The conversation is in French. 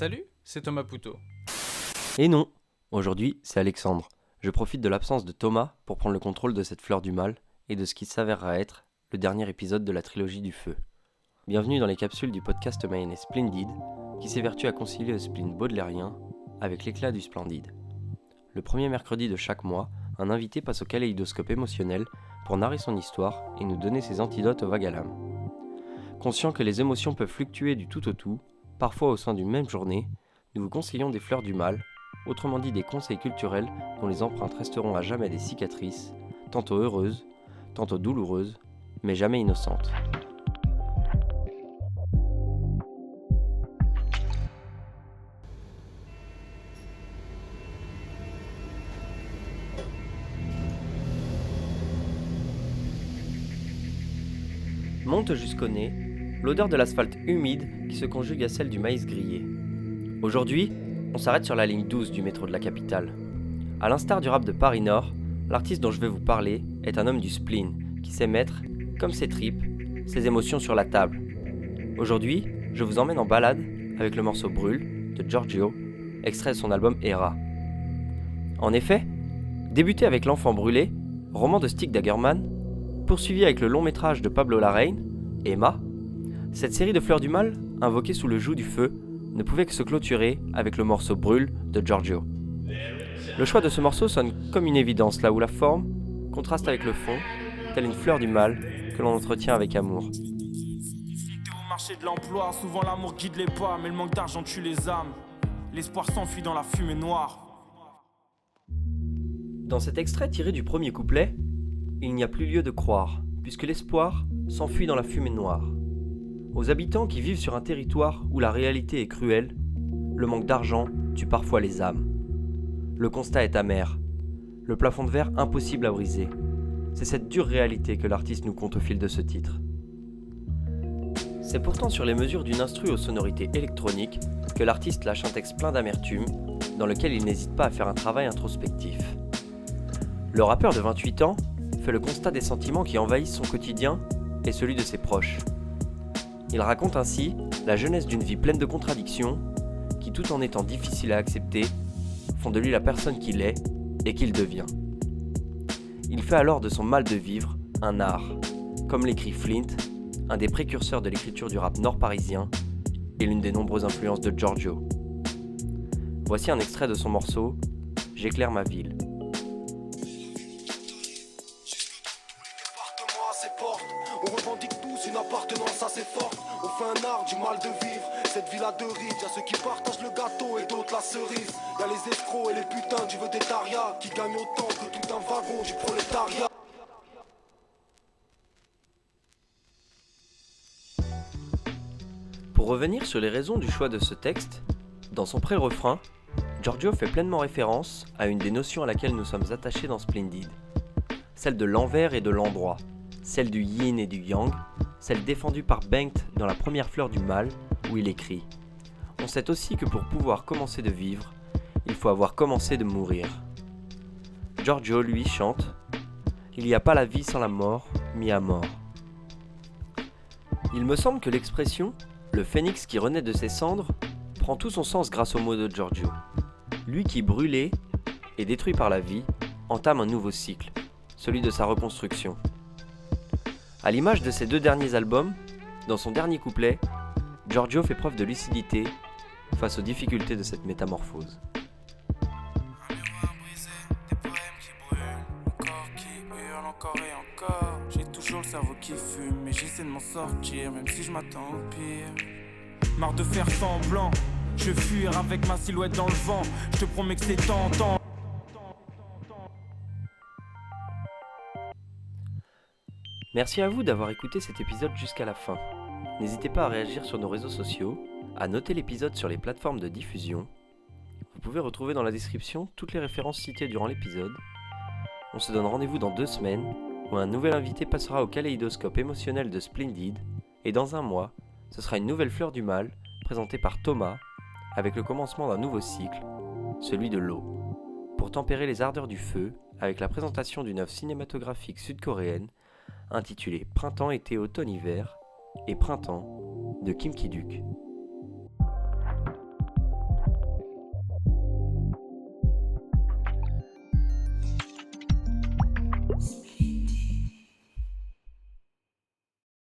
Salut, c'est Thomas Poutot. Et non, aujourd'hui c'est Alexandre. Je profite de l'absence de Thomas pour prendre le contrôle de cette fleur du mal et de ce qui s'avérera être le dernier épisode de la trilogie du feu. Bienvenue dans les capsules du podcast mayennais Splendid qui s'évertue à concilier le spleen baudelairien avec l'éclat du splendide. Le premier mercredi de chaque mois, un invité passe au kaléidoscope émotionnel pour narrer son histoire et nous donner ses antidotes au vague à l'âme. Conscient que les émotions peuvent fluctuer du tout au tout, parfois au sein d'une même journée, nous vous conseillons des fleurs du mal, autrement dit des conseils culturels dont les empreintes resteront à jamais des cicatrices, tantôt heureuses, tantôt douloureuses, mais jamais innocentes. Monte jusqu'au nez, l'odeur de l'asphalte humide qui se conjugue à celle du maïs grillé. Aujourd'hui, on s'arrête sur la ligne 12 du métro de la capitale. À l'instar du rap de Paris Nord, l'artiste dont je vais vous parler est un homme du spleen qui sait mettre, comme ses tripes, ses émotions sur la table. Aujourd'hui, je vous emmène en balade avec le morceau Brûle de Giorgio, extrait de son album Era. En effet, débuté avec L'Enfant brûlé, roman de Stig Dagerman, poursuivi avec le long métrage de Pablo Larraín, Emma, cette série de fleurs du mal, invoquée sous le joug du feu, ne pouvait que se clôturer avec le morceau Brûle de Giorgio. Le choix de ce morceau sonne comme une évidence là où la forme contraste avec le fond, telle une fleur du mal que l'on entretient avec amour. Au marché de l'emploi, souvent l'amour guide les pas, mais le manque d'argent tue les âmes. L'espoir s'enfuit dans la fumée noire. Dans cet extrait tiré du premier couplet, il n'y a plus lieu de croire, puisque l'espoir s'enfuit dans la fumée noire. Aux habitants qui vivent sur un territoire où la réalité est cruelle, le manque d'argent tue parfois les âmes. Le constat est amer, le plafond de verre impossible à briser. C'est cette dure réalité que l'artiste nous conte au fil de ce titre. C'est pourtant sur les mesures d'une instru aux sonorités électroniques que l'artiste lâche un texte plein d'amertume, dans lequel il n'hésite pas à faire un travail introspectif. Le rappeur de 28 ans fait le constat des sentiments qui envahissent son quotidien et celui de ses proches. Il raconte ainsi la jeunesse d'une vie pleine de contradictions qui, tout en étant difficile à accepter, font de lui la personne qu'il est et qu'il devient. Il fait alors de son mal de vivre un art, comme l'écrit Flint, un des précurseurs de l'écriture du rap nord-parisien et l'une des nombreuses influences de Giorgio. Voici un extrait de son morceau « J'éclaire ma ville ». On revendique tous une appartenance assez forte. On fait un art du mal de vivre. Cette ville a deux rides. Y'a ceux qui partagent le gâteau et d'autres la cerise. Y'a les escrocs et les putains du vedettariat qui gagnent autant que tout un wagon du prolétariat. Pour revenir sur les raisons du choix de ce texte, dans son pré-refrain, Giorgio fait pleinement référence à une des notions à laquelle nous sommes attachés dans Splendid, celle de l'envers et de l'endroit, celle du yin et du yang, celle défendue par Bengt dans La première fleur du mal, où il écrit « On sait aussi que pour pouvoir commencer de vivre, il faut avoir commencé de mourir. » Giorgio, lui, chante « Il n'y a pas la vie sans la mort, mis à mort. » Il me semble que l'expression « le phénix qui renaît de ses cendres » prend tout son sens grâce aux mots de Giorgio. Lui qui, brûlé et détruit par la vie, entame un nouveau cycle, celui de sa reconstruction. À l'image de ses deux derniers albums, dans son dernier couplet, Giorgio fait preuve de lucidité face aux difficultés de cette métamorphose. Un miroir brisé, des poèmes qui brûlent, mon corps qui hurle encore et encore. J'ai toujours le cerveau qui fume, mais j'essaie de m'en sortir, même si je m'attends au pire. Marre de faire semblant, je vais fuir avec ma silhouette dans le vent. Je te promets que c'est tentant. Merci à vous d'avoir écouté cet épisode jusqu'à la fin. N'hésitez pas à réagir sur nos réseaux sociaux, à noter l'épisode sur les plateformes de diffusion. Vous pouvez retrouver dans la description toutes les références citées durant l'épisode. On se donne rendez-vous dans 2 semaines, où un nouvel invité passera au kaléidoscope émotionnel de Splendid, et dans un mois, ce sera une nouvelle fleur du mal, présentée par Thomas, avec le commencement d'un nouveau cycle, celui de l'eau, pour tempérer les ardeurs du feu, avec la présentation d'une œuvre cinématographique sud-coréenne, intitulée Printemps, été, automne, hiver, et Printemps de Kim Ki-duk.